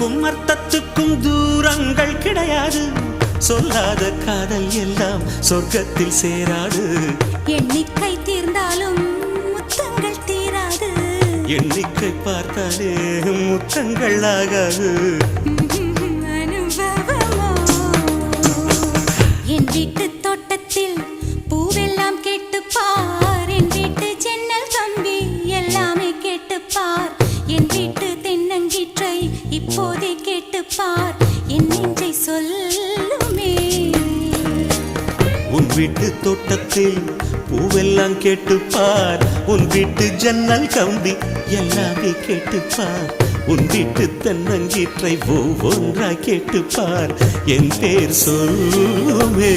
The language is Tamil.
சொல்லுக்கும் அர்த்தத்துக்கும் தூரங்கள் கிடையாது. சொல்லாத காதல் எல்லாம் சொர்க்கத்தில் சேராது. எண்ணிக்கை தீர்ந்தாலும் முத்தங்கள் தீராது. எண்ணிக்கை பார்த்தாலே முத்தங்கள் ஆகாது. என் வீட்டு தோட்டத்தில் பூவெல்லாம் கேட்டுப்பார். என் வீட்டு ஜன்னல் கம்பி எல்லாமே கேட்டுப்பார். என் வீட்டு தென்னங்கீற்றை இப்போதே கேட்டுப்பார். என் நெஞ்சை சொல்லுமே. உன் வீட்டு தோட்டத்தில் பூவெல்லாம் கேட்டுப்பார். உன் வீட்டு ஜன்னல் கம்பி எல்லாமே கேட்டுப்பார். உன் வீட்டு தென்னங்கீற்றை ஒவ்வொன்றா கேட்டுப்பார். என் பேர் சொல்லுமே.